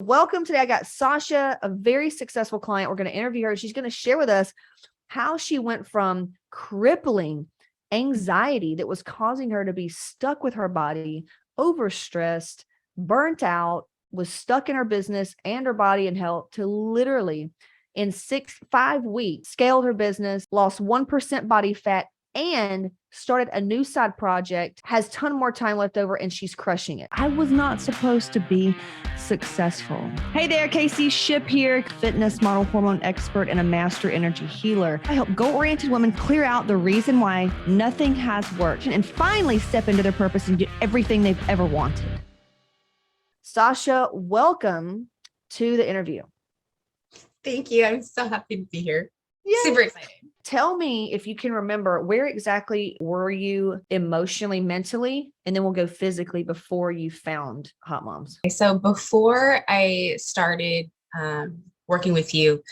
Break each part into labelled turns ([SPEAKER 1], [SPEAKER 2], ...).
[SPEAKER 1] Welcome today. I got Sasha, a very successful client. We're going to interview her. She's going to share with us how she went from crippling anxiety that was causing her to be stuck with her body, overstressed, burnt out, was stuck in her business and her body and health, to literally in 5 weeks, scaled her business, lost 1% body fat, and started a new side project, has a ton more time left over, and she's crushing it. I was not supposed to be successful. Hey there, Casey Ship here, fitness model, hormone expert, and a master energy healer. I help goal-oriented women clear out the reason why nothing has worked and finally step into their purpose and get everything they've ever wanted. Sasha, welcome to the interview.
[SPEAKER 2] Thank you. I'm so happy to be here.
[SPEAKER 1] Yes.
[SPEAKER 2] Super excited.
[SPEAKER 1] Tell me if you can remember, where exactly were you emotionally, mentally, and then we'll go physically before you found Hot Moms.
[SPEAKER 2] So before I started working with you,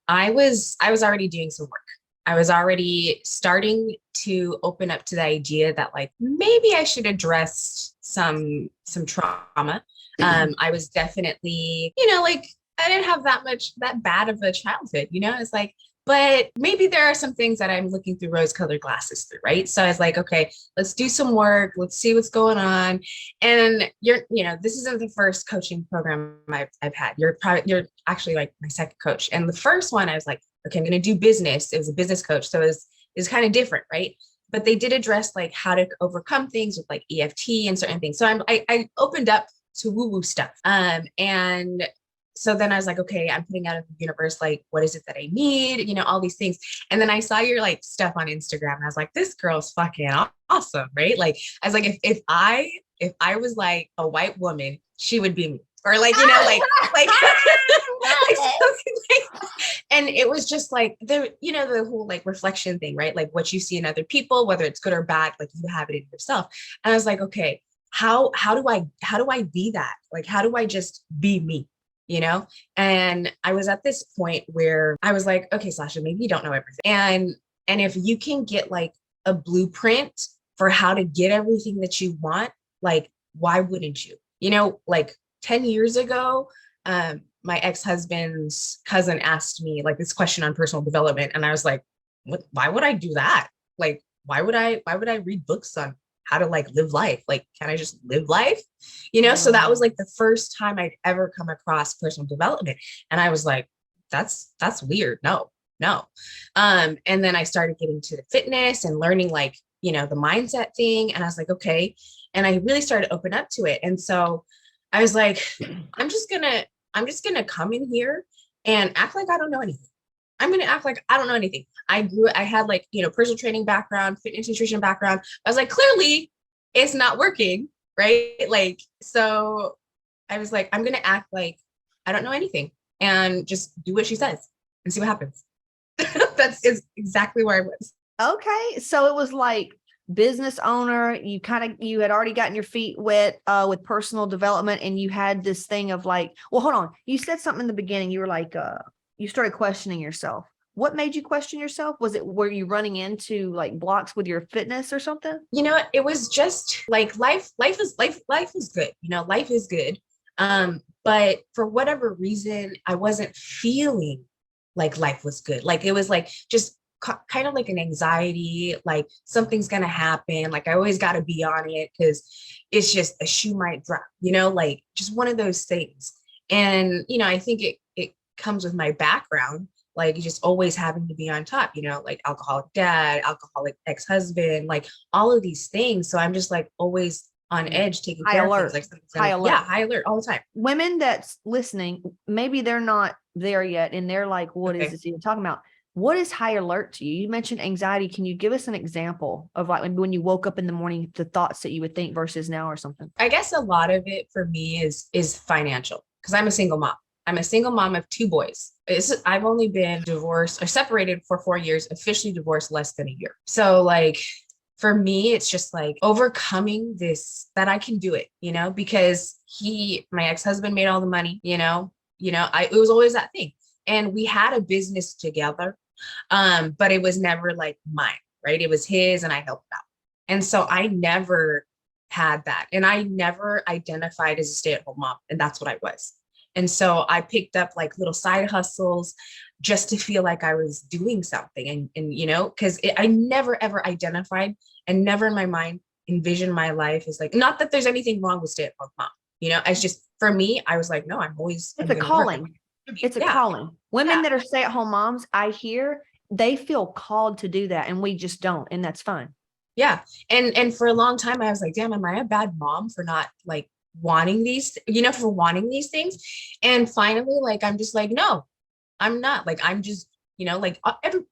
[SPEAKER 2] I was already doing some work. I was already starting to open up to the idea that like maybe I should address some trauma. I was definitely, like I didn't have that bad of a childhood, it's like, but maybe there are some things that I'm looking through rose-colored glasses through, right? So I was like, okay, let's do some work. Let's see what's going on. And this isn't the first coaching program I've had. You're actually like my second coach. And the first one, I was like, okay, I'm going to do business. It was a business coach. So it's kind of different, right? But they did address like how to overcome things with like EFT and certain things. So I opened up to woo-woo stuff. And so then I was like, okay, I'm putting out in the universe, like, what is it that I need? All these things. And then I saw your like stuff on Instagram and I was like, this girl's fucking awesome. Right. Like, I was like, if I was like a white woman, she would be me. Or like, like, and it was just like the whole like reflection thing, right? Like what you see in other people, whether it's good or bad, like you have it in yourself. And I was like, okay, how do I be that? Like, how do I just be me? And I was at this point where I was like, okay, Sasha, maybe you don't know everything. And if you can get like a blueprint for how to get everything that you want, like, why wouldn't you? Like 10 years ago, my ex-husband's cousin asked me like this question on personal development. And I was like, why would I do that? Like, why would I read books on how to like live life? Like, can I just live life? So that was like the first time I'd ever come across personal development. And I was like, that's weird. No. And then I started getting to the fitness and learning like, the mindset thing. And I was like, okay. And I really started to open up to it. And so I was like, I'm just gonna come in here and act like I don't know anything. I'm going to act like I don't know anything. I had like, personal training background, fitness nutrition background. I was like, clearly it's not working. Right. Like, so I was like, I'm going to act like I don't know anything and just do what she says and see what happens. That's exactly where I was.
[SPEAKER 1] Okay. So it was like business owner, you had already gotten your feet wet with personal development, and you had this thing of like, well, hold on. You said something in the beginning. You were like, you started questioning yourself. What made you question yourself? Were you running into like blocks with your fitness or something?
[SPEAKER 2] It was just like life is good. Life is good. But for whatever reason, I wasn't feeling like life was good. Like it was like just kind of like an anxiety, like something's going to happen. Like I always got to be on it because it's just a shoe might drop, like just one of those things. And, I think it comes with my background, like just always having to be on top, like alcoholic dad, alcoholic ex-husband, like all of these things. So I'm just like always on edge, taking
[SPEAKER 1] high
[SPEAKER 2] care
[SPEAKER 1] alert.
[SPEAKER 2] of things. Like
[SPEAKER 1] high alert.
[SPEAKER 2] Yeah, high alert all the time.
[SPEAKER 1] Women that's listening, maybe they're not there yet, and they're like, what is this even talking about? What is high alert to you? You mentioned anxiety. Can you give us an example of like when you woke up in the morning, the thoughts that you would think versus now or something?
[SPEAKER 2] I guess a lot of it for me is financial, because I'm a single mom. I'm a single mom of 2 boys. I've only been divorced or separated for 4 years, officially divorced less than a year. So like for me, it's just like overcoming this, that I can do it, because my ex-husband made all the money, it was always that thing. And we had a business together, but it was never like mine, right? It was his and I helped out. And so I never had that. And I never identified as a stay-at-home mom. And that's what I was. And so I picked up like little side hustles just to feel like I was doing something. And you know, because I never ever identified and never in my mind envisioned my life as like, not that there's anything wrong with stay-at-home mom. You know, it's just for me, I was like, no, I'm
[SPEAKER 1] It's a
[SPEAKER 2] gonna work.
[SPEAKER 1] calling. It's a
[SPEAKER 2] Yeah.
[SPEAKER 1] calling. Women
[SPEAKER 2] Yeah.
[SPEAKER 1] that are stay-at-home moms, I hear they feel called to do that, and we just don't, and that's fine.
[SPEAKER 2] Yeah. And for a long time I was like, damn, am I a bad mom for not like wanting these, you know, for wanting these things? And finally, like, I'm just like, no, I'm not. Like, I'm just, you know, like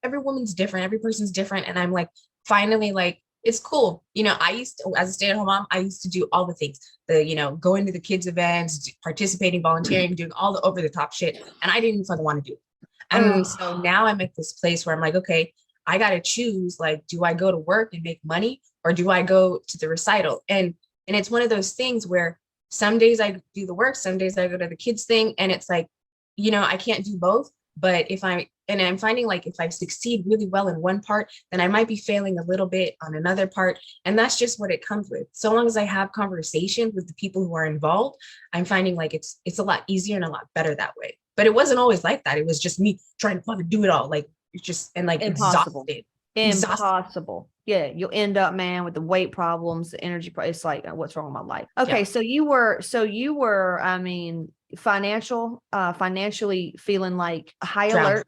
[SPEAKER 2] every woman's different, every person's different. And I'm like, finally, like, it's cool. You know, I used to, as a stay-at-home mom, I used to do all the things, the, you know, going to the kids' events, participating, volunteering, doing all the over the top shit. And I didn't fucking want to do it. And so now I'm at this place where I'm like, okay, I got to choose, like, do I go to work and make money or do I go to the recital? And it's one of those things where some days I do the work, some days I go to the kids thing. And it's like, you know, I can't do both. But I'm finding like if I succeed really well in one part, then I might be failing a little bit on another part. And that's just what it comes with. So long as I have conversations with the people who are involved, I'm finding like it's a lot easier and a lot better that way. But it wasn't always like that. It was just me trying to fucking do it all. Like it's just and like
[SPEAKER 1] Impossible.
[SPEAKER 2] exhausted.
[SPEAKER 1] Impossible. Yeah, you'll end up, man, with the weight problems, the energy. It's like, what's wrong with my life? Okay,
[SPEAKER 2] Yeah.
[SPEAKER 1] so you were, I mean, financially feeling like a high alert.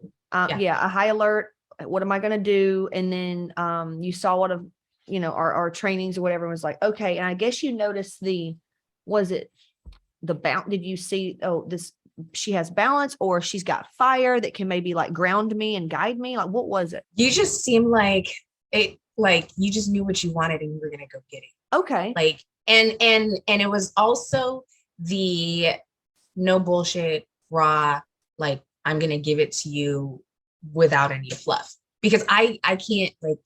[SPEAKER 1] Yeah, a high alert. What am I going to do? And then you saw one of, you know, our trainings or whatever, and was like, okay. And I guess you noticed was it the bounce? Did you see, oh, she has balance, or she's got fire that can maybe like ground me and guide me? Like, what was it?
[SPEAKER 2] You just seem like you just knew what you wanted and you were gonna go get it.
[SPEAKER 1] Okay.
[SPEAKER 2] Like and it was also the no bullshit, raw, like I'm gonna give it to you without any fluff. Because I can't like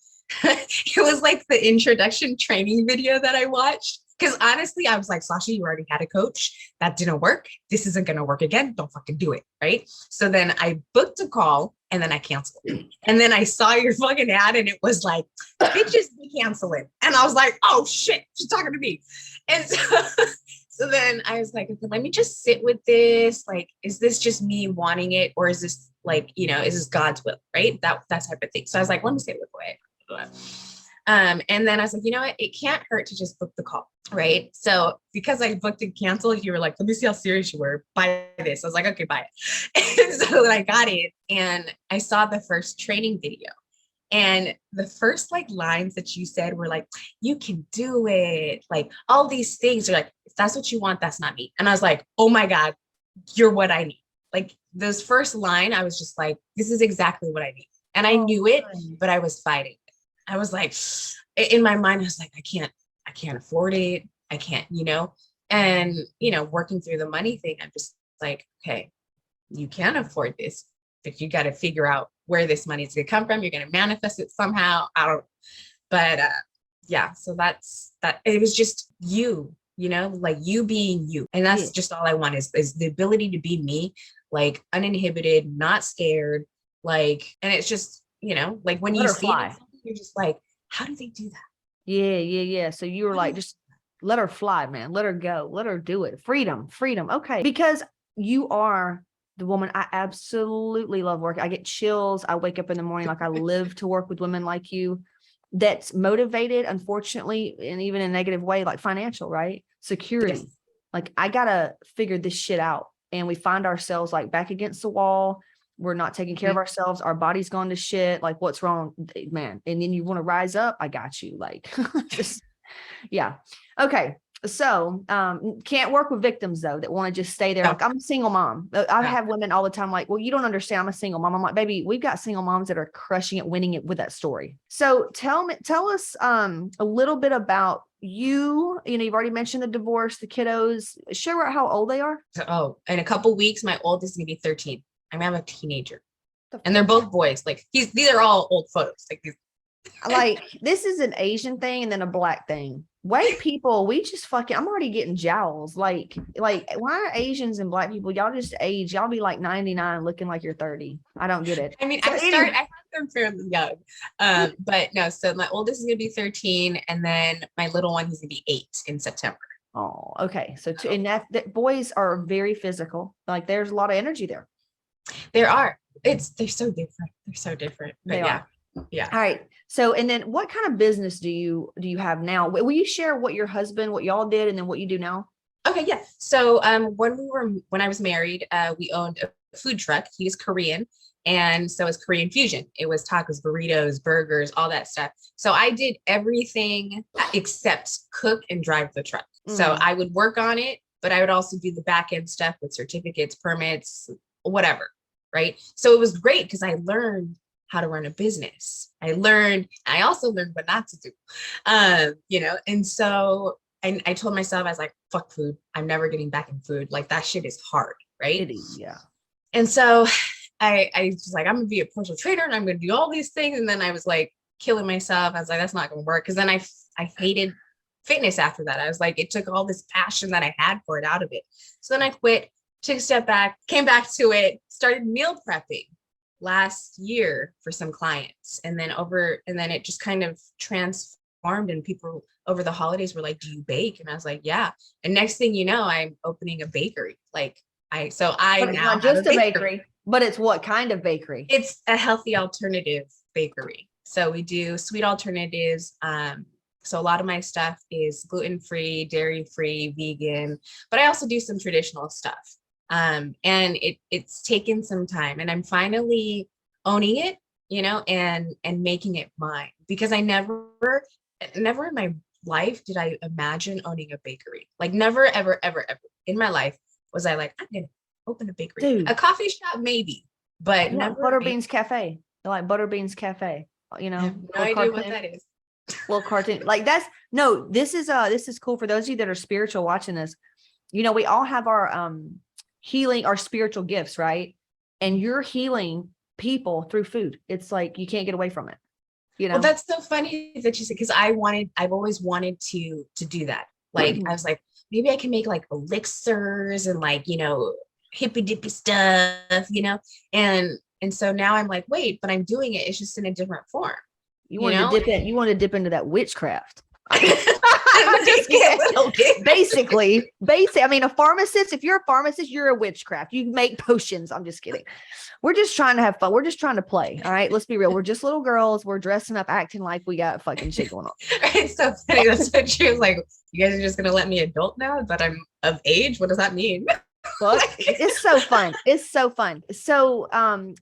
[SPEAKER 2] it was like the introduction training video that I watched. Because honestly, I was like, Sasha, you already had a coach. That didn't work. This isn't going to work again. Don't fucking do it. Right. So then I booked a call and then I canceled it. And then I saw your fucking ad and it was like, bitches be canceling. And I was like, oh shit, she's talking to me. And so then I was like, okay, let me just sit with this. Like, is this just me wanting it? Or is this like, you know, is this God's will? Right. That type of thing. So I was like, let me sit with it. And then I was like, you know what? It can't hurt to just book the call. Right. So because I booked and canceled, you were like, let me see how serious you were. Buy this. I was like, okay, buy it. And so then I got it and I saw the first training video. And the first like lines that you said were like, you can do it. Like all these things are like, if that's what you want, that's not me. And I was like, oh my God, you're what I need. Like those first line, I was just like, this is exactly what I need. And I knew it, but I was fighting. I was like, in my mind, I was like, I can't afford it. I can't, you know, and, you know, working through the money thing, I'm just like, okay, you can afford this, but you got to figure out where this money is going to come from. You're going to manifest it somehow. But yeah, so that's that. It was just you know, like you being you. And that's just all I want is the ability to be me, like uninhibited, not scared, like, and it's just, you know, like when you see it, you're just like, how do they do that?
[SPEAKER 1] Yeah. So you were like, just let her fly, man. Let her go. Let her do it. Freedom. Okay. Because you are the woman. I absolutely love work. I get chills. I wake up in the morning like I live to work with women like you that's motivated, unfortunately, and even in a negative way, like financial, right? Security. Yes. Like I got to figure this shit out. And we find ourselves like back against the wall. We're not taking care of ourselves. Our body's gone to shit. Like what's wrong, man? And then you want to rise up. I got you. Like, just, yeah. Okay. So, can't work with victims though, that want to just stay there. Like I'm a single mom. I have women all the time. Like, well, you don't understand. I'm a single mom. I'm like, baby, we've got single moms that are crushing it, winning it with that story. So tell us, a little bit about you know, you've already mentioned the divorce, the kiddos. Share how old they are.
[SPEAKER 2] Oh, in a couple weeks, my oldest is gonna be 13. I mean, I'm a teenager, and they're both boys. Like these are all old photos.
[SPEAKER 1] Like this is an Asian thing and then a black thing. White people, we just fucking, I'm already getting jowls. Like why are Asians and black people, y'all just age, y'all be like 99 looking like you're 30. I don't get it.
[SPEAKER 2] I mean, I had them fairly young. But no, so my oldest is gonna be 13, and then my little one, he's gonna be 8 in September.
[SPEAKER 1] Oh, okay. So and that boys are very physical. Like there's a lot of energy there.
[SPEAKER 2] There are. They're so different. They're so different. But
[SPEAKER 1] They
[SPEAKER 2] yeah.
[SPEAKER 1] are.
[SPEAKER 2] Yeah.
[SPEAKER 1] All right. So, and then what kind of business do you have now? Will you share what your husband, what y'all did, and then what you do now?
[SPEAKER 2] Okay, yeah. So when I was married, we owned a food truck. He was Korean, and so was Korean fusion. It was tacos, burritos, burgers, all that stuff. So I did everything except cook and drive the truck. So
[SPEAKER 1] Mm.
[SPEAKER 2] I would work on it, but I would also do the back end stuff with certificates, permits, whatever. Right. So it was great because I learned how to run a business. I also learned what not to do. And so I told myself, I was like, fuck food. I'm never getting back in food. Like that shit is hard, right?
[SPEAKER 1] It is, yeah.
[SPEAKER 2] And so I was like, I'm gonna be a personal trainer and I'm gonna do all these things. And then I was like killing myself. I was like, that's not gonna work. Cause then I hated fitness after that. I was like, it took all this passion that I had for it out of it. So then I quit, took a step back, came back to it, started meal prepping last year for some clients. And then it just kind of transformed, and people over the holidays were like, do you bake? And I was like, yeah. And next thing you know, I'm opening a bakery. Like I
[SPEAKER 1] But it's
[SPEAKER 2] now
[SPEAKER 1] not
[SPEAKER 2] have a
[SPEAKER 1] just a
[SPEAKER 2] bakery.
[SPEAKER 1] bakery, but it's what kind of bakery?
[SPEAKER 2] It's a healthy alternative bakery. So we do sweet alternatives. So a lot of my stuff is gluten-free, dairy-free, vegan, but I also do some traditional stuff. And it's taken some time, and I'm finally owning it, and making it mine, because I never in my life did I imagine owning a bakery. Like never, ever, ever, ever in my life was I like, I'm gonna open a bakery.
[SPEAKER 1] Dude.
[SPEAKER 2] A coffee shop, maybe, but
[SPEAKER 1] Yeah,
[SPEAKER 2] never a bakery.
[SPEAKER 1] Butterbeans Cafe. They're like Butterbeans Cafe,
[SPEAKER 2] I have no idea what that is.
[SPEAKER 1] Little cartoon. Like that's no, this is cool for those of you that are spiritual watching this. We all have our healing, our spiritual gifts, right? And you're healing people through food. It's like you can't get away from it.
[SPEAKER 2] Well, that's so funny that you said, because I've always wanted to do that. Like I was like, maybe I can make like elixirs and like, hippy dippy stuff, and so now I'm like, wait, but I'm doing it. It's just in a different form.
[SPEAKER 1] You want to dip into that witchcraft.
[SPEAKER 2] Just get a little bit.
[SPEAKER 1] Basically, I mean, a pharmacist, if you're a pharmacist, you're a witchcraft. You make potions. I'm just kidding. We're just trying to have fun. We're just trying to play. All right. Let's be real. We're just little girls. We're dressing up, acting like we got fucking shit going on.
[SPEAKER 2] It's so funny. That's so true. Like, you guys are just going to let me adult now that I'm of age? What does that mean?
[SPEAKER 1] Look, it's so fun. It's so fun. So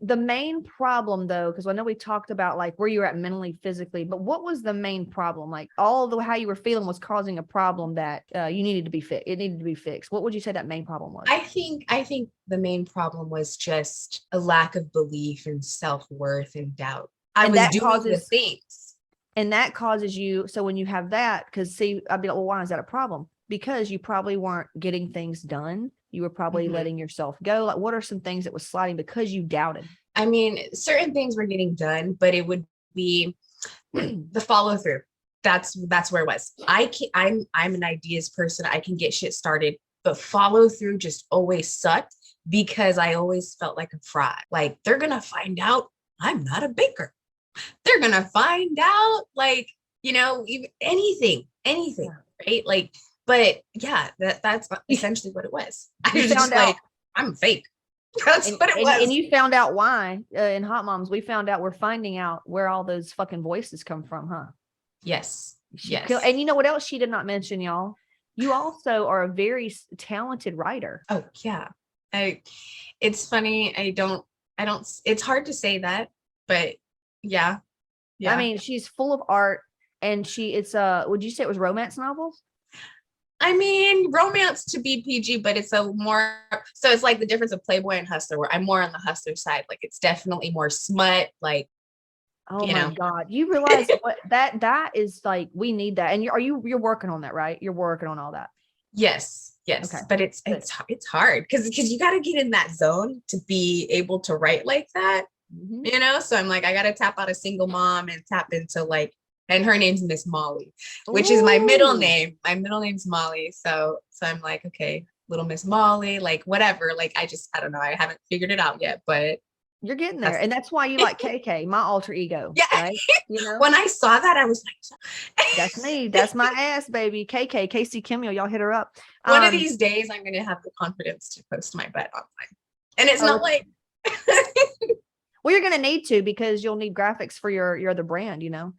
[SPEAKER 1] the main problem though, because I know we talked about like where you're at mentally, physically, but what was the main problem? Like all the how you were feeling was causing a problem that you needed to be fixed. It needed to be fixed. What would you say that main problem was?
[SPEAKER 2] I think the main problem was just a lack of belief and self-worth and doubt. I was doing the things.
[SPEAKER 1] And that causes you. So when you have that, because see, I'd be like, well, why is that a problem? Because you probably weren't getting things done. You were probably letting yourself go. Like, what are some things that was sliding because you doubted?
[SPEAKER 2] I mean, certain things were getting done, but it would be the follow through. That's where it was. I'm an ideas person. I can get shit started, but follow through just always sucked because I always felt like a fraud. Like they're going to find out I'm not a baker. They're going to find out like, anything, right? Like, but yeah, that's essentially what it was. I was just like, I'm fake. That's what it was.
[SPEAKER 1] And you found out why in Hot Moms. We found out we're finding out where all those fucking voices come from, huh?
[SPEAKER 2] Yes. Yes.
[SPEAKER 1] And you know what else she did not mention, y'all? You also are a very talented writer.
[SPEAKER 2] Oh yeah. It's funny. I don't, it's hard to say that, but yeah.
[SPEAKER 1] I mean, she's full of art, and would you say it was romance novels?
[SPEAKER 2] I mean, romance to be PG, but it's so it's like the difference of Playboy and Hustler, where I'm more on the Hustler side. Like it's definitely more smut, like,
[SPEAKER 1] oh my God. You realize what that is like, we need that. And you're working on that, right? You're working on all that.
[SPEAKER 2] Yes. Okay. But it's hard because you got to get in that zone to be able to write like that, So I'm like, I got to tap out a single mom and tap into like, and her name's Miss Molly, which is my middle name. My middle name's Molly. So I'm like, okay, little Miss Molly, like whatever. Like, I don't know. I haven't figured it out yet, but
[SPEAKER 1] You're getting there. And that's why you like KK, my alter ego,
[SPEAKER 2] Yeah.
[SPEAKER 1] right? You know,
[SPEAKER 2] When I saw that, I was like,
[SPEAKER 1] that's me. That's my ass, baby. KK, Casey Kimmel, y'all hit her up.
[SPEAKER 2] one of these days I'm going to have the confidence to post my butt online. And it's not like,
[SPEAKER 1] well, you're going to need to, because you'll need graphics for your other brand, you know?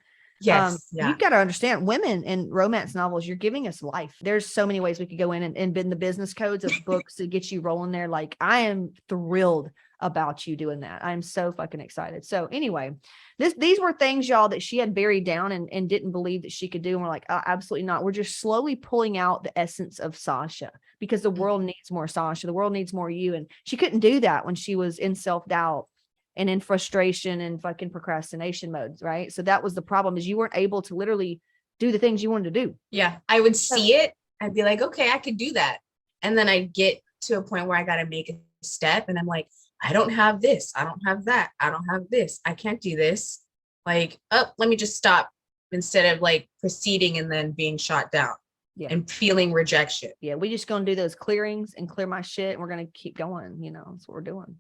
[SPEAKER 2] yes. Yeah.
[SPEAKER 1] You've got to understand, women in romance novels, you're giving us life. There's so many ways we could go in and bend the business codes of books to get you rolling there. Like, I am thrilled about you doing that. I'm so fucking excited. So anyway, these were things, y'all, that she had buried down and didn't believe that she could do. And we're like, absolutely not. We're just slowly pulling out the essence of Sasha, because the world needs more Sasha. The world needs more you. And she couldn't do that when she was in self-doubt and in frustration and fucking procrastination modes, right? So that was the problem, is you weren't able to literally do the things you wanted to do.
[SPEAKER 2] Yeah. I would see it. I'd be like, okay, I could do that. And then I'd get to a point where I got to make a step. And I'm like, I don't have this. I don't have that. I don't have this. I can't do this. Like, oh, let me just stop, instead of like proceeding and then being shot down. Yeah. And feeling rejection.
[SPEAKER 1] Yeah, we just gonna do those clearings and clear my shit, and we're gonna keep going. You know, that's what we're doing.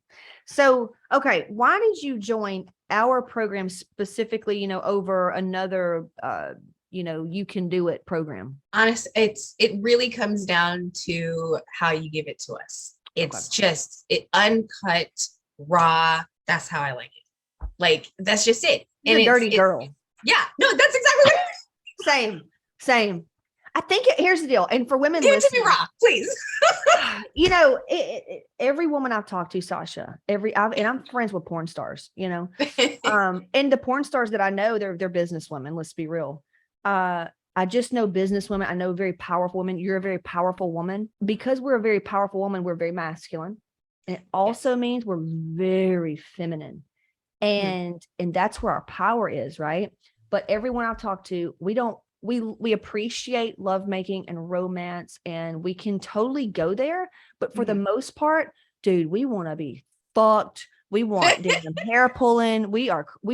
[SPEAKER 1] So, okay, why did you join our program specifically? You know, over another, you can do it program.
[SPEAKER 2] Honestly, it really comes down to how you give it to us. It's just uncut, raw. That's how I like it. Like, that's just it.
[SPEAKER 1] You're a dirty girl.
[SPEAKER 2] Yeah, no, that's exactly what.
[SPEAKER 1] Same. I think here's the deal. And for women,
[SPEAKER 2] give it to me raw, please.
[SPEAKER 1] You know, every woman I've talked to, Sasha, and I'm friends with porn stars, you know, and the porn stars that I know, they're business women. Let's be real. I just know business women. I know very powerful women. You're a very powerful woman. Because we're a very powerful woman, we're very masculine. And it also means we're very feminine. And that's where our power is, right? But everyone I've talked to, we appreciate lovemaking and romance, and we can totally go there. But for the most part, dude, we want to be fucked. We want damn hair pulling. We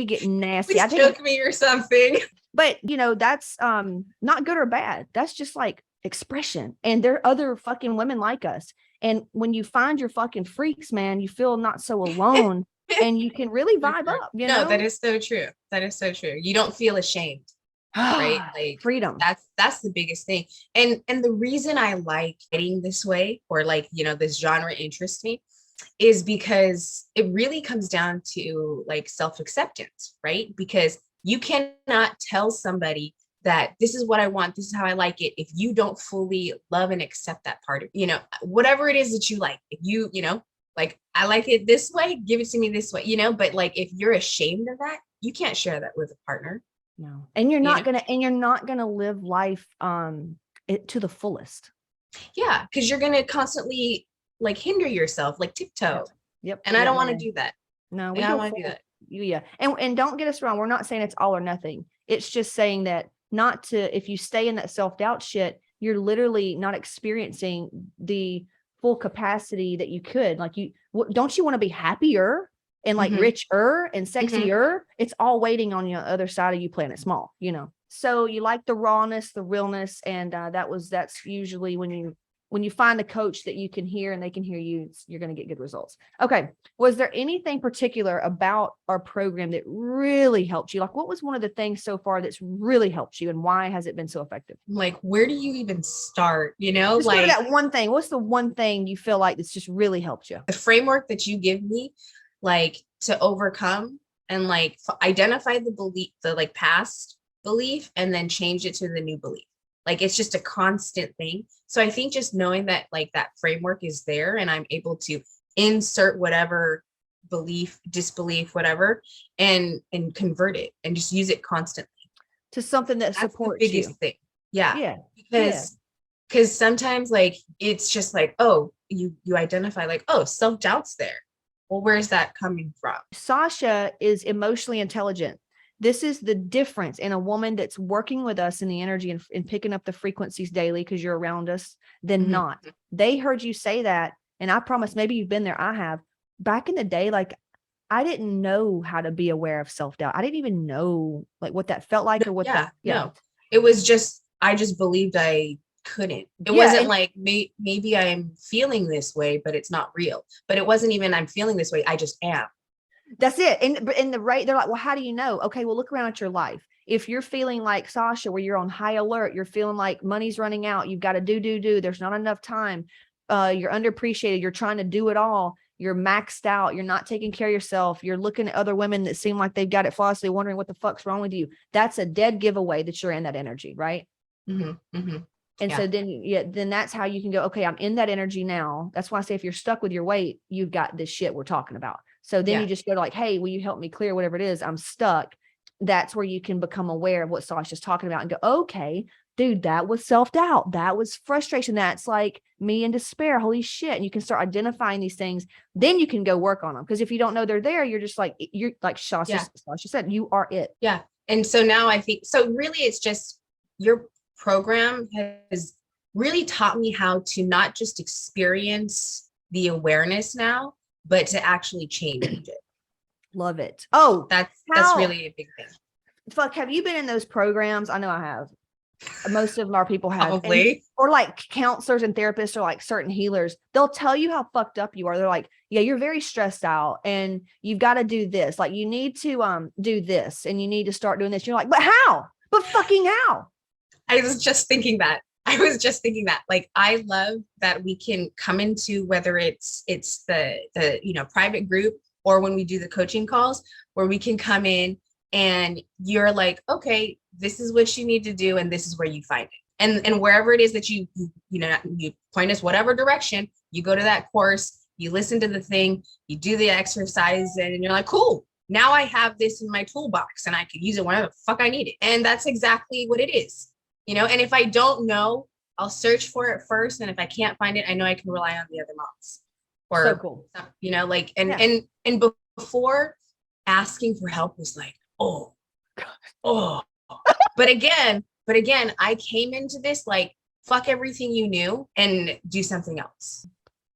[SPEAKER 1] get nasty.
[SPEAKER 2] Please choke me or something.
[SPEAKER 1] But you know, that's not good or bad. That's just like expression. And there are other fucking women like us. And when you find your fucking freaks, man, you feel not so alone, and you can really vibe up. You know,
[SPEAKER 2] that is so true. That is so true. You don't feel ashamed. Right, like
[SPEAKER 1] freedom.
[SPEAKER 2] That's the biggest thing. And the reason I like writing this way, or like, you know, this genre interests me, is because it really comes down to like self-acceptance, right? Because you cannot tell somebody that this is what I want, this is how I like it, if you don't fully love and accept that part of, you know, whatever it is that you like. If you know, like, I like it this way, give it to me this way, you know. But like, if you're ashamed of that, you can't share that with a partner.
[SPEAKER 1] No. And you're not gonna live life to the fullest. Yeah,
[SPEAKER 2] because you're gonna constantly like hinder yourself, like tiptoe.
[SPEAKER 1] Yep.
[SPEAKER 2] And I don't want to do that.
[SPEAKER 1] No, we don't want to do that. Yeah. And don't get us wrong, we're not saying it's all or nothing. It's just saying that if you stay in that self-doubt shit, you're literally not experiencing the full capacity that you could. Like, don't you want to be happier and like richer and sexier? It's all waiting on the other side of you playing it small, you know? So you like the rawness, the realness. And that's usually when you find a coach that you can hear and they can hear you, you're going to get good results. Okay. Was there anything particular about our program that really helped you? Like, what was one of the things so far that's really helped you, and why has it been so effective?
[SPEAKER 2] Like, where do you even start? You know,
[SPEAKER 1] just like that one thing. What's the one thing you feel like that's just really helped you?
[SPEAKER 2] The framework that you give me, like, to overcome and like identify the belief, the like past belief, and then change it to the new belief. Like, it's just a constant thing. So I think just knowing that like that framework is there, and I'm able to insert whatever belief, disbelief, whatever, and convert it and just use it constantly
[SPEAKER 1] to something that supports
[SPEAKER 2] the biggest thing. Yeah.
[SPEAKER 1] Yeah.
[SPEAKER 2] Because sometimes like it's just like, oh, you identify like, oh, self-doubt's there. Well, where's that coming from?
[SPEAKER 1] Sasha is emotionally intelligent. This is the difference in a woman that's working with us in the energy and picking up the frequencies daily because you're around us than not. They heard you say that. And I promise, maybe you've been there. I have. Back in the day, like, I didn't know how to be aware of self-doubt. I didn't even know like what that felt like or what
[SPEAKER 2] No. It was just, I just believed I couldn't. It wasn't like maybe I'm feeling this way, but it's not real. But it wasn't even I'm feeling this way. I just am.
[SPEAKER 1] That's it. And in the right, they're like, well, how do you know? Okay, well, look around at your life. If you're feeling like Sasha, where you're on high alert, you're feeling like money's running out, you've got to do, there's not enough time, you're underappreciated, you're trying to do it all, you're maxed out, you're not taking care of yourself, you're looking at other women that seem like they've got it flawlessly, wondering what the fuck's wrong with you. That's a dead giveaway that you're in that energy, right?
[SPEAKER 2] Mm-hmm, mm-hmm.
[SPEAKER 1] And
[SPEAKER 2] Yeah.
[SPEAKER 1] so then that's how you can go, okay, I'm in that energy now. That's why I say if you're stuck with your weight, you've got this shit we're talking about. So then you just go to like, hey, will you help me clear whatever it is? I'm stuck. That's where you can become aware of what Sasha's talking about and go, okay, dude, that was self-doubt. That was frustration. That's like me in despair. Holy shit. And you can start identifying these things. Then you can go work on them. Because if you don't know they're there, you're just like, you're like Sasha said, you are it.
[SPEAKER 2] Yeah. And so now I think, so really it's just your program has really taught me how to not just experience the awareness now, but to actually change it.
[SPEAKER 1] Love it. Oh,
[SPEAKER 2] that's really a big thing.
[SPEAKER 1] Fuck, have you been in those programs? I know I have. Most of our people have.
[SPEAKER 2] Probably.
[SPEAKER 1] Or like counselors and therapists or like certain healers, they'll tell you how fucked up you are. They're like, yeah, you're very stressed out and you've got to do this. Like you need to do this and you need to start doing this. You're like, but how? But fucking how?
[SPEAKER 2] I was just thinking that. Like, I love that we can come into, whether it's the private group or when we do the coaching calls, where we can come in and you're like, okay, this is what you need to do. And this is where you find it. And wherever it is that you point us whatever direction, you go to that course, you listen to the thing, you do the exercise, and you're like, cool. Now I have this in my toolbox and I can use it whenever the fuck I need it. And that's exactly what it is. And if I don't know, I'll search for it first. And if I can't find it, I know I can rely on the other moms. Or,
[SPEAKER 1] so cool.
[SPEAKER 2] And before, asking for help was like, oh. But again, I came into this like, fuck everything you knew and do something else.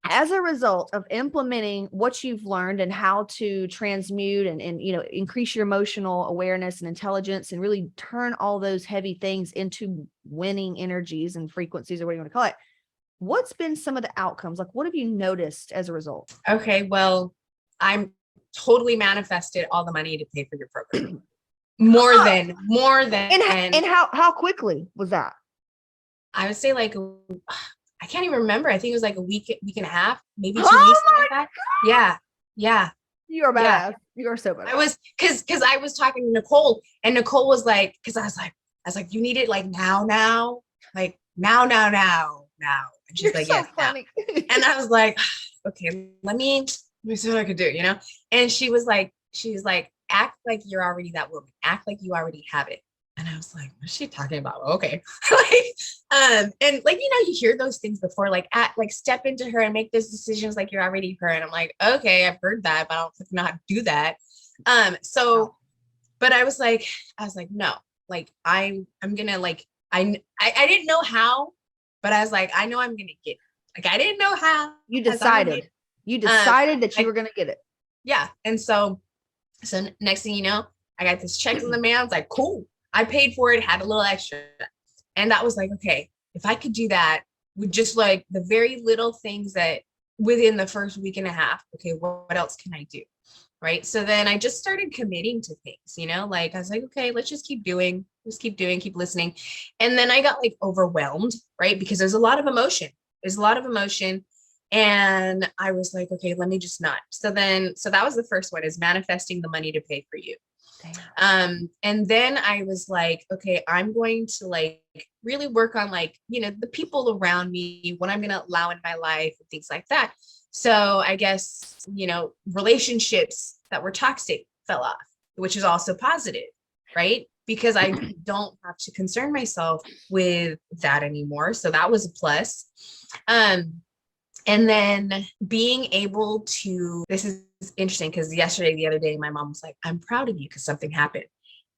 [SPEAKER 1] As a result of implementing what you've learned and how to transmute and increase your emotional awareness and intelligence and really turn all those heavy things into winning energies and frequencies, or what you want to call it, what's been some of the outcomes? Like, what have you noticed as a result?
[SPEAKER 2] Okay, well, I'm totally manifested all the money to pay for your program. More than.
[SPEAKER 1] And how quickly was that?
[SPEAKER 2] I would say like, I can't even remember. I think it was like a week and a half, maybe 2 weeks. Like that. Yeah.
[SPEAKER 1] You're badass. Yeah. You're so badass.
[SPEAKER 2] I was, cause I was talking to Nicole and Nicole was like, cause I was like, you need it like now, like now. And she's like, yes, now. And I was like, okay, let me see what I could do, And she was like, act like you're already that woman. Act like you already have it. And I was like, what's she talking about? Okay. And like, you hear those things before, like step into her and make those decisions like you're already her. And I'm like, okay, I've heard that, but I don't know how to do that. But I was like, no, like I'm gonna like, I didn't know how, but I was like, I know I'm gonna get it. Like, I didn't know how.
[SPEAKER 1] You decided that you were gonna get it.
[SPEAKER 2] Yeah. And so next thing you know, I got this check in the mail. I was like, cool. I paid for it, had a little extra. And that was like, okay, if I could do that with just like the very little things that within the first week and a half, okay, what else can I do? Right. So then I just started committing to things, like I was like, okay, let's just keep doing, keep listening. And then I got like overwhelmed, right? Because there's a lot of emotion. And I was like, okay, let me just not. So that was the first one, is manifesting the money to pay for you. And then I was like, okay, I'm going to like really work on like, the people around me, what I'm going to allow in my life and things like that. So I guess, relationships that were toxic fell off, which is also positive, right? Because I don't have to concern myself with that anymore. So that was a plus. And then being able to, this is interesting because the other day, my mom was like, I'm proud of you because something happened.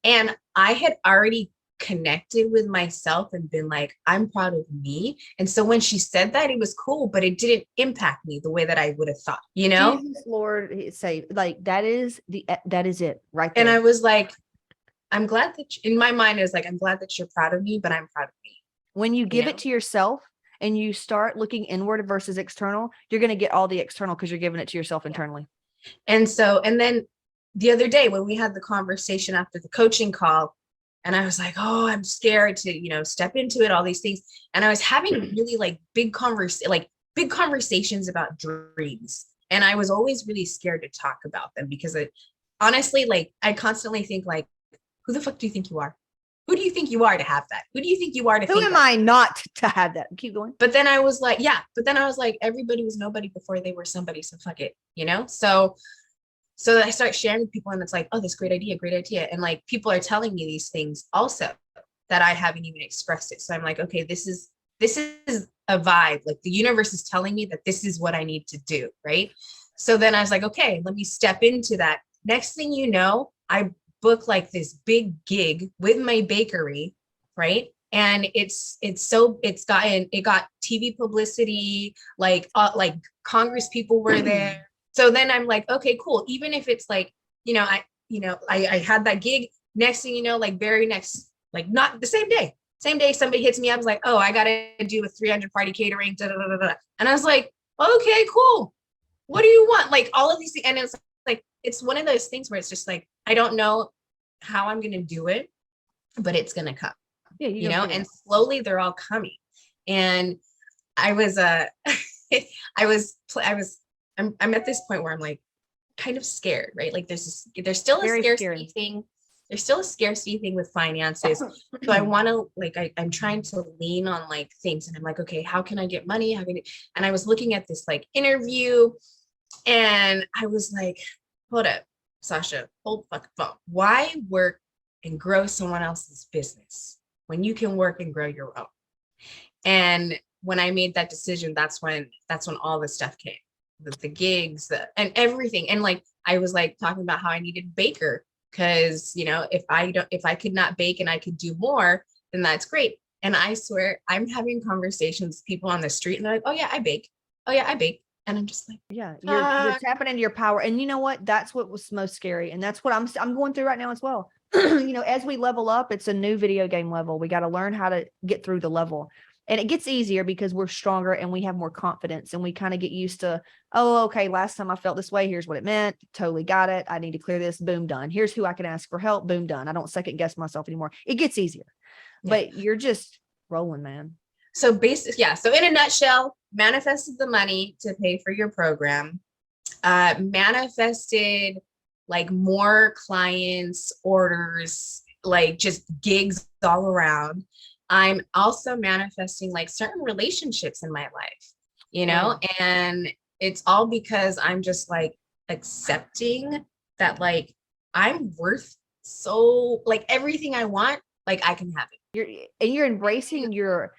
[SPEAKER 2] And I had already connected with myself and been like, I'm proud of me. And so when she said that, it was cool, but it didn't impact me the way that I would have thought,
[SPEAKER 1] Jesus, Lord, say like, that is it right there.
[SPEAKER 2] And I was like, I'm glad that in my mind, it was like, I'm glad that you're proud of me, but I'm proud of me.
[SPEAKER 1] When you give it to yourself, and you start looking inward versus external, you're going to get all the external because you're giving it to yourself internally.
[SPEAKER 2] And then the other day when we had the conversation after the coaching call, and I was like, oh, I'm scared to, step into it, all these things. And I was having really like big conversations about dreams. And I was always really scared to talk about them because honestly, like I constantly think like, who the fuck do you think you are? Who do you think you are to have that? Who do you think you are to
[SPEAKER 1] Who
[SPEAKER 2] think
[SPEAKER 1] am
[SPEAKER 2] that?
[SPEAKER 1] I not to have that? Keep going.
[SPEAKER 2] But then I was like, everybody was nobody before they were somebody. So fuck it, So I start sharing with people and it's like, oh, this great idea. And like people are telling me these things also that I haven't even expressed it. So I'm like, okay, this is a vibe. Like the universe is telling me that this is what I need to do. Right. So then I was like, okay, let me step into that. Next thing you know, I book like this big gig with my bakery. Right. And it got TV publicity, like Congress people were there. So then I'm like, okay, cool. Even if it's like, I had that gig. Next thing you know, like very next, like not the same day, somebody hits me up. I was like, oh, I got to do a 300 party catering. Da, da, da, da. And I was like, okay, cool. What do you want? Like all of these things. And it's like, it's one of those things where it's just like, I don't know how I'm going to do it, but it's going to come,
[SPEAKER 1] Yeah,
[SPEAKER 2] and slowly they're all coming. And I was, I'm at this point where I'm like kind of scared, right? Like there's still a scarcity thing. There's still a scarcity thing with finances. So I want to I'm trying to lean on like things. And I'm like, okay, how can I get money? And I was looking at this like interview and I was like, hold up, Sasha, hold fucking phone. Why work and grow someone else's business when you can work and grow your own? And when I made that decision, that's when all this stuff came. The gigs and everything. And like I was like talking about how I needed a baker because if I could not bake and I could do more, then that's great. And I swear I'm having conversations with people on the street and they're like, oh yeah, I bake. And I'm just like,
[SPEAKER 1] yeah, you're tapping into your power. And you know what? That's what was most scary. And that's what I'm going through right now as well. As we level up, it's a new video game level. We got to learn how to get through the level. And it gets easier because we're stronger and we have more confidence and we kind of get used to, oh, okay, last time I felt this way, here's what it meant. Totally got it. I need to clear this. Boom, done. Here's who I can ask for help. Boom, done. I don't second guess myself anymore. It gets easier, but you're just rolling, man.
[SPEAKER 2] So so in a nutshell, manifested the money to pay for your program, manifested like more clients, orders, like just gigs all around. I'm also manifesting like certain relationships in my life, and it's all because I'm just like accepting that like I'm worth so like everything I want, like I can have it.
[SPEAKER 1] You're embracing your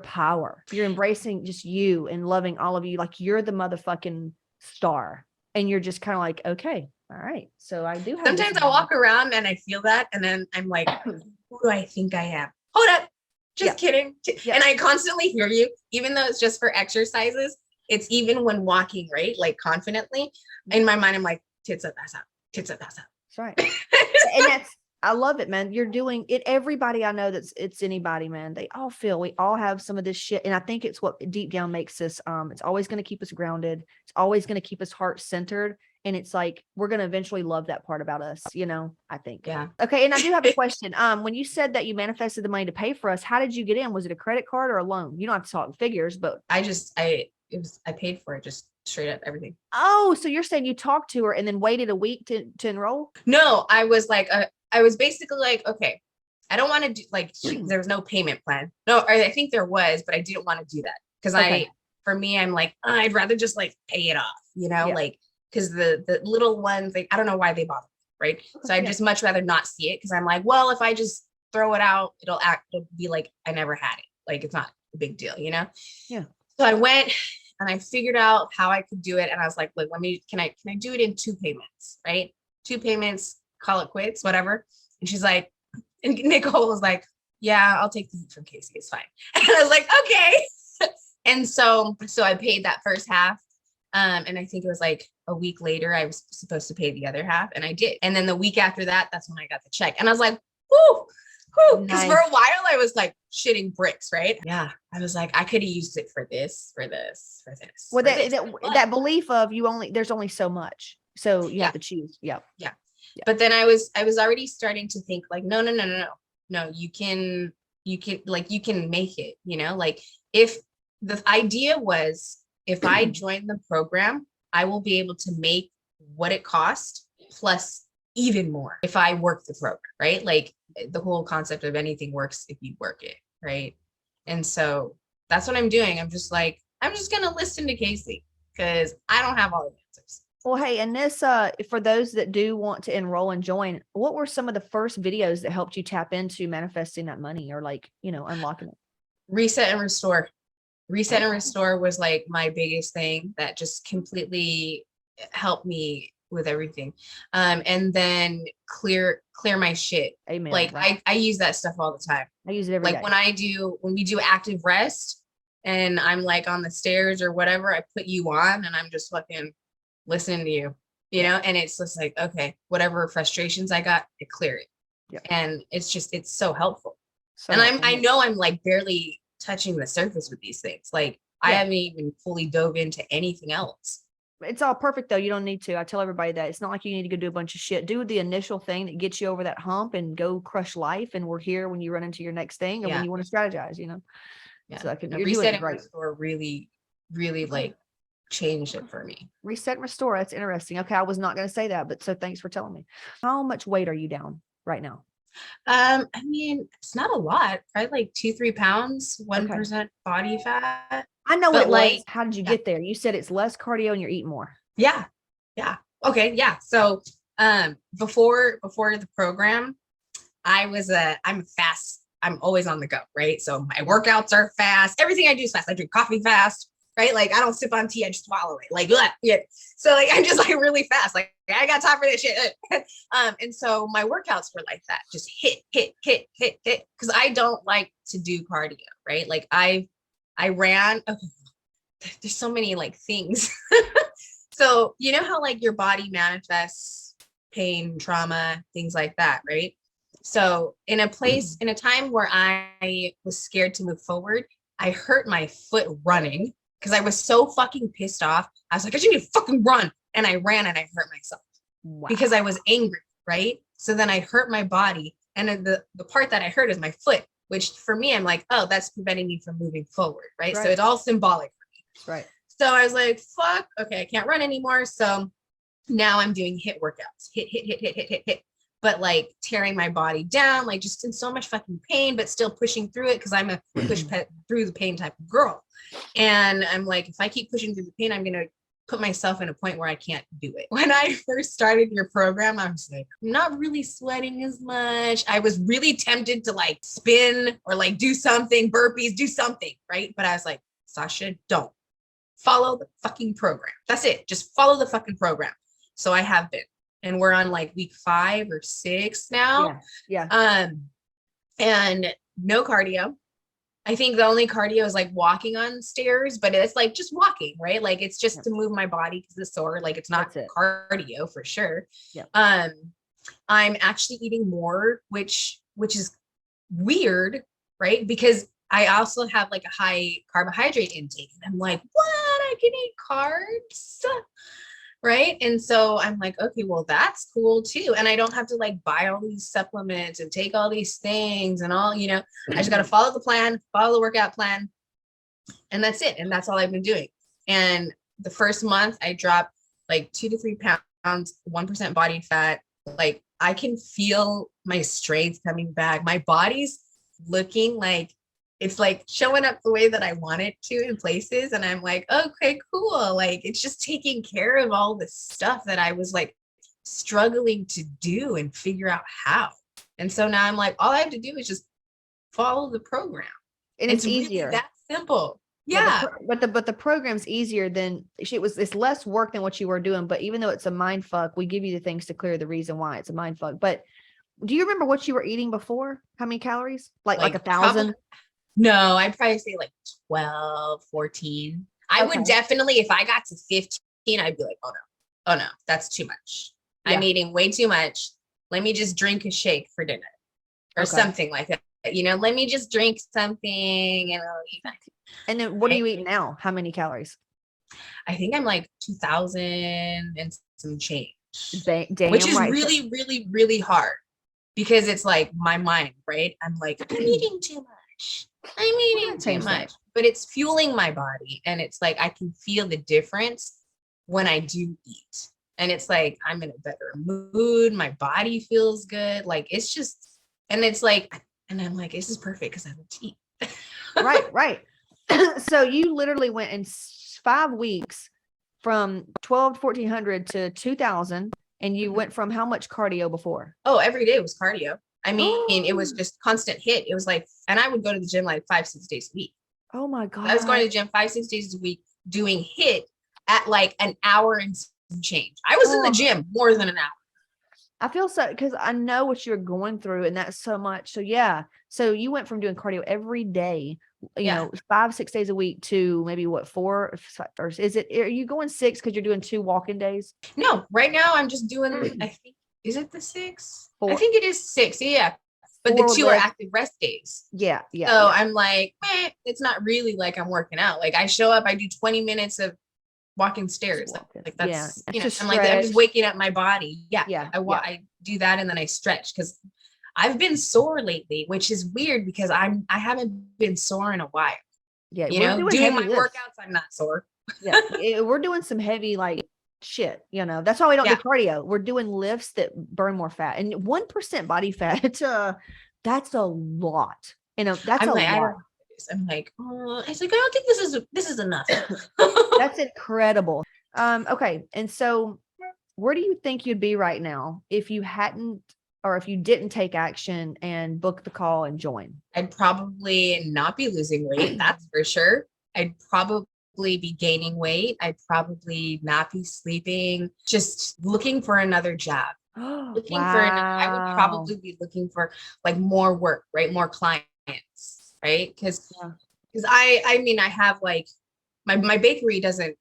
[SPEAKER 1] power. You're embracing just you and loving all of you. Like you're the motherfucking star. And you're just kind of like, okay, all right. So I do have
[SPEAKER 2] sometimes I walk around and I feel that. And then I'm like, who do I think I am? Hold up. Just kidding. And I constantly hear you, even though it's just for exercises. It's even when walking, right? Like confidently in my mind, I'm like, tits up, ass out, tits up, ass out.
[SPEAKER 1] That's right. And I love it, man. You're doing it. Everybody I know it's anybody, man. They all feel, we all have some of this shit. And I think it's what deep down makes us, it's always going to keep us grounded. It's always going to keep us heart centered. And it's like, we're going to eventually love that part about us, I think.
[SPEAKER 2] Yeah.
[SPEAKER 1] Okay. And I do have a question. When you said that you manifested the money to pay for us, how did you get in? Was it a credit card or a loan? You don't have to talk figures, but
[SPEAKER 2] I paid for it, just straight up everything.
[SPEAKER 1] Oh, so you're saying you talked to her and then waited a week to enroll?
[SPEAKER 2] No, I was like, I was basically like, okay, I don't want to do like, there was no payment plan. No, I think there was, but I didn't want to do that because for me, I'm like, I'd rather just like pay it off, like, because the little ones, like, I don't know why they bother me, right? So I'd just much rather not see it because I'm like, well, if I just throw it out, it'll be like I never had it. Like, it's not a big deal,
[SPEAKER 1] Yeah.
[SPEAKER 2] So I went and I figured out how I could do it. And I was like, look, can I do it in 2 payments, right? 2 payments, call it quits, whatever. And she's like, and Nicole was like, yeah, I'll take the heat from Casey. It's fine. And I was like, okay. And so I paid that first half. And I think it was like a week later, I was supposed to pay the other half and I did. And then the week after that, that's when I got the check. And I was like, whoo, because for a while I was like shitting bricks, right? Yeah. I was like, I could have used it for this.
[SPEAKER 1] Well, that belief of there's only so much. So you have to choose. Yep.
[SPEAKER 2] Yeah.
[SPEAKER 1] Yeah.
[SPEAKER 2] But then I was already starting to think like, no, you can make it, like if the idea was, if I join the program, I will be able to make what it cost plus even more if I work the program, right? Like the whole concept of anything works if you work it, right? And so that's what I'm doing. I'm just like, I'm just going to listen to Casey because I don't have all the answers.
[SPEAKER 1] Well, hey, and this, for those that do want to enroll and join, what were some of the first videos that helped you tap into manifesting that money or like, unlocking it?
[SPEAKER 2] Reset and restore. Reset and restore was like my biggest thing that just completely helped me with everything. And then clear my shit.
[SPEAKER 1] Amen.
[SPEAKER 2] Like
[SPEAKER 1] right.
[SPEAKER 2] I use that stuff all the time.
[SPEAKER 1] I use it every
[SPEAKER 2] like
[SPEAKER 1] day.
[SPEAKER 2] when we do active rest and I'm like on the stairs or whatever, I put you on and I'm just fucking listening to you, and it's just like, okay, whatever frustrations I got, I clear it.
[SPEAKER 1] Yeah.
[SPEAKER 2] And it's so helpful.
[SPEAKER 1] So
[SPEAKER 2] and
[SPEAKER 1] helpful.
[SPEAKER 2] I know I'm like barely touching the surface with these things. Like I haven't even fully dove into anything else.
[SPEAKER 1] It's all perfect though. You don't need to. I tell everybody that it's not like you need to go do a bunch of shit. Do the initial thing that gets you over that hump and go crush life. And we're here when you run into your next thing or when you want to strategize,
[SPEAKER 2] Yeah.
[SPEAKER 1] So you're
[SPEAKER 2] reset
[SPEAKER 1] doing great.
[SPEAKER 2] Restore really, really like changed it for me.
[SPEAKER 1] Reset and restore. That's interesting. Okay. I was not going to say that, but so thanks for telling me. How much weight are you down right now?
[SPEAKER 2] I mean, it's not a lot, probably like 2-3 pounds, 1% body fat.
[SPEAKER 1] I know what it was. How did you get there? You said it's less cardio and you're eating more.
[SPEAKER 2] Yeah. Okay. Yeah. So, before the program, I'm fast. I'm always on the go. Right. So my workouts are fast. Everything I do is fast. I drink coffee fast. Right. Like I don't sip on tea. I just swallow it. Like, yeah. So like, I'm just like really fast. Like I got time for this shit. And so my workouts were like that. Just hit. Cause I don't like to do cardio. Right. Like I ran. Okay, there's so many like things. So you know how like your body manifests pain, trauma, things like that, right? So in a time where I was scared to move forward, I hurt my foot running because I was so fucking pissed off. I was like, I just need to fucking run. And I ran and I hurt myself because I was angry, right? So then I hurt my body. And then the part that I hurt is my foot, which for me, I'm like, oh, that's preventing me from moving forward, right? So it's all symbolic for me.
[SPEAKER 1] Right.
[SPEAKER 2] So I was like, fuck, okay, I can't run anymore. So now I'm doing HIIT workouts, hit, but like tearing my body down, like just in so much fucking pain, but still pushing through it because I'm a push through the pain type of girl. And I'm like, if I keep pushing through the pain, I'm going to put myself in a point where I can't do it. When I first started your program, I was like, I'm not really sweating as much. I was really tempted to like spin or like do something, burpees, do something, right? But I was like, Sasha, don't. Follow the fucking program. That's it. Just follow the fucking program. So I have been, and we're on like week 5 or 6 now.
[SPEAKER 1] Yeah.
[SPEAKER 2] And no cardio. I think the only cardio is like walking on stairs, but it's like just walking, right? Like it's just to move my body because it's sore. Like it's not cardio for sure.
[SPEAKER 1] Yeah.
[SPEAKER 2] I'm actually eating more, which is weird, right? Because I also have like a high carbohydrate intake. And I'm like, what? I can eat carbs, right? And so I'm like, okay, well, that's cool too. And I don't have to like buy all these supplements and take all these things and all, I just got to follow the plan, follow the workout plan. And that's it. And that's all I've been doing. And the first month I dropped like 2 to 3 pounds, 1% body fat. Like I can feel my strength coming back. My body's looking like it's like showing up the way that I want it to in places. And I'm like, okay, cool. Like it's just taking care of all the stuff that I was like struggling to do and figure out how. And so now I'm like, all I have to do is just follow the program.
[SPEAKER 1] And it's easier.
[SPEAKER 2] Really that simple. Yeah.
[SPEAKER 1] But the program's easier than it's less work than what you were doing. But even though it's a mind fuck, we give you the things to clear the reason why it's a mind fuck. But do you remember what you were eating before? How many calories? Like 1,000?
[SPEAKER 2] No, I'd probably say like 12, 14. I would definitely, if I got to 15, I'd be like, oh no, that's too much. Yeah. I'm eating way too much. Let me just drink a shake for dinner or something like that. Let me just drink something and I'll eat that.
[SPEAKER 1] And then what are you eating now? How many calories?
[SPEAKER 2] I think I'm like 2,000 and some change.
[SPEAKER 1] Damn
[SPEAKER 2] which is
[SPEAKER 1] right.
[SPEAKER 2] really, really, really hard because it's like my mind, right? I'm like, I'm eating too much. I'm eating too much, but it's fueling my body. And it's like, I can feel the difference when I do eat. And it's like, I'm in a better mood. My body feels good. Like, it's just, and it's like, and I'm like, this is perfect because I love to eat.
[SPEAKER 1] Right. So you literally went in 5 weeks from 12 to 1400 to 2000, and you went from how much cardio before?
[SPEAKER 2] Oh, every day was cardio. I mean, it was just constant hit. It was like, and I would go to the gym like 5-6 days a week.
[SPEAKER 1] Oh my God.
[SPEAKER 2] I was going to the gym 5-6 days a week doing hit at like an hour and some change. I was in the gym more than an hour.
[SPEAKER 1] I feel so, because I know what you're going through, and that's so much. So yeah. So you went from doing cardio every day, you know, 5-6 days a week to maybe what, 4, or is it, are you going 6 because you're doing 2 walking days?
[SPEAKER 2] No, right now I'm just doing, I think, is it the 6?
[SPEAKER 1] 4.
[SPEAKER 2] I think it is 6. Yeah. But the 2 are active rest days.
[SPEAKER 1] Yeah.
[SPEAKER 2] So I'm like, it's not really like I'm working out. Like I show up, I do 20 minutes of walking stairs. Like that's, you know, I'm like, I'm just waking up my body. Yeah. I do that, and then I stretch because I've been sore lately, which is weird because I haven't been sore in a while.
[SPEAKER 1] Yeah.
[SPEAKER 2] You know, doing my workouts, I'm not sore.
[SPEAKER 1] Yeah. We're doing some heavy, like, shit, you know, that's why we don't do cardio. We're doing lifts that burn more fat, and 1% body fat. That's a lot. You know, that's a lot.
[SPEAKER 2] I'm like, it's like, I don't think this is enough.
[SPEAKER 1] That's incredible. Okay. And so where do you think you'd be right now if you hadn't, or if you didn't take action and book the call and join?
[SPEAKER 2] I'd probably not be losing weight. That's for sure. I'd probably be gaining weight. I'd probably not be sleeping, just looking for another job. I would probably be looking for like more work, right? More clients, right? Because I mean, I have like my bakery doesn't,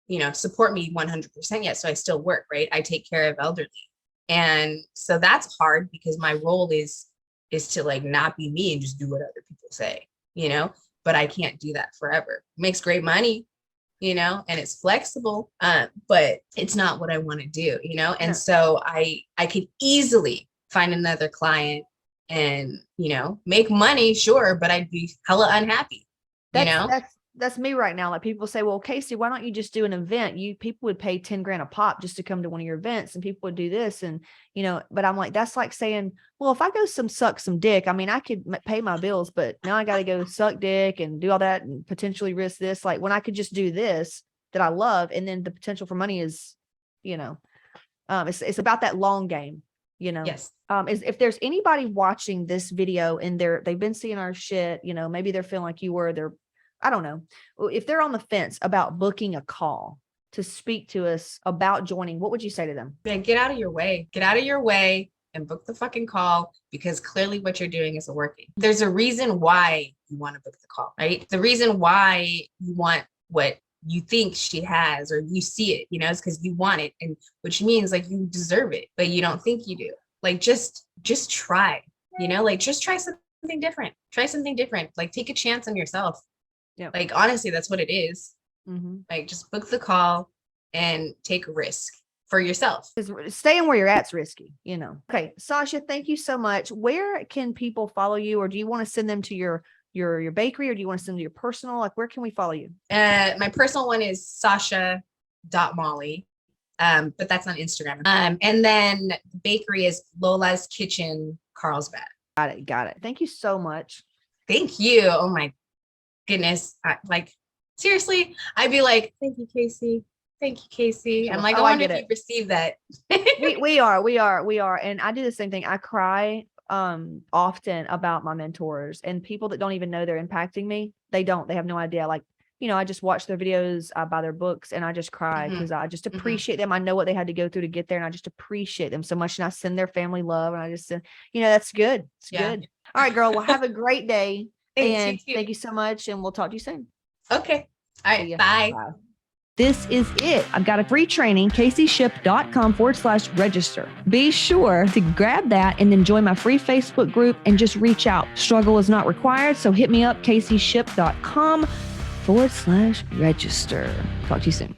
[SPEAKER 2] you know, support me 100% yet. So I still work, right? I take care of elderly. And so that's hard because my role is to like not be me and just do what other people say, you know, but I can't do that forever. It makes great money, you know, and it's flexible, but it's not what I want to do, you know? And so I could easily find another client and, you know, make money, sure, but I'd be hella unhappy, you know?
[SPEAKER 1] That's me right now. Like, people say, well, Casey, why don't you just do an event? People would pay 10 grand a pop just to come to one of your events, and people would do this. And, you know, but I'm like, that's like saying, well, if I go suck some dick, I mean, I could pay my bills, but now I got to go suck dick and do all that and potentially risk this. Like, when I could just do this that I love, and then the potential for money is, you know, it's about that long game, you know?
[SPEAKER 2] Yes.
[SPEAKER 1] If there's anybody watching this video and they've been seeing our shit, you know, maybe they're feeling like you were, I don't know, if they're on the fence about booking a call to speak to us about joining, what would you say to them?
[SPEAKER 2] Man, get out of your way and book the fucking call, because clearly what you're doing isn't working. There's a reason why you want to book the call, right? The reason why you want what you think she has, or you see it, you know, is because you want it, and which means like you deserve it, but you don't think you do. Like, just try, you know, like just try something different. Like, take a chance on yourself. Yeah. Like, honestly, that's what it is. Mm-hmm. Like, just book the call and take a risk for yourself.
[SPEAKER 1] Staying where you're at's risky, you know. Okay, Sasha, thank you so much. Where can people follow you, or do you want to send them to your bakery, or do you want to send them to your personal? Like, where can we follow you?
[SPEAKER 2] My personal one is sasha.molly, but that's on Instagram. And then the bakery is Lola's Kitchen, Carlsbad.
[SPEAKER 1] Got it. Thank you so much.
[SPEAKER 2] Thank you. Oh my goodness. Like, seriously, I'd be like, thank you, Casey. I'm like, I wonder if you received that.
[SPEAKER 1] we are. And I do the same thing. I cry often about my mentors and people that don't even know they're impacting me. They have no idea. Like, you know, I just watch their videos, I buy their books, and I just cry because I just appreciate them. I know what they had to go through to get there, and I just appreciate them so much. And I send their family love, and I just send, you know, that's good. It's good. All right, girl. Well, have a great day. And thank you so much. And we'll talk to you soon.
[SPEAKER 2] Okay. All right. Bye.
[SPEAKER 1] This is it. I've got a free training, CaseyShip.com/register. Be sure to grab that and then join my free Facebook group and just reach out. Struggle is not required. So hit me up, CaseyShip.com/register. Talk to you soon.